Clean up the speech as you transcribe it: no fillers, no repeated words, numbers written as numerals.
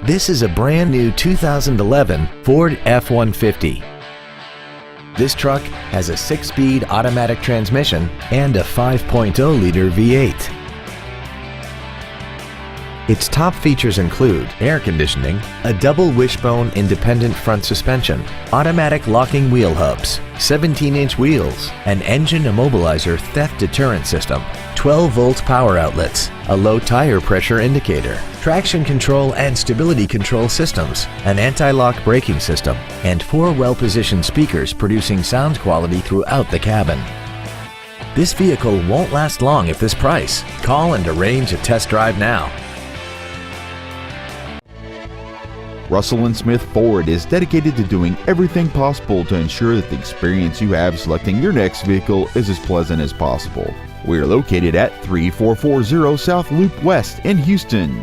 This is a brand new 2011 Ford F-150. This truck has a 6-speed automatic transmission and a 5.0-liter V8. Its top features include air conditioning, a double wishbone independent front suspension, automatic locking wheel hubs, 17-inch wheels, an engine immobilizer theft deterrent system, 12-volt power outlets, a low tire pressure indicator, traction control and stability control systems, an anti-lock braking system, and 4 well-positioned speakers producing sound quality throughout the cabin. This vehicle won't last long at this price. Call and arrange a test drive now. Russell & Smith Ford is dedicated to doing everything possible to ensure that the experience you have selecting your next vehicle is as pleasant as possible. We are located at 3440 South Loop West in Houston.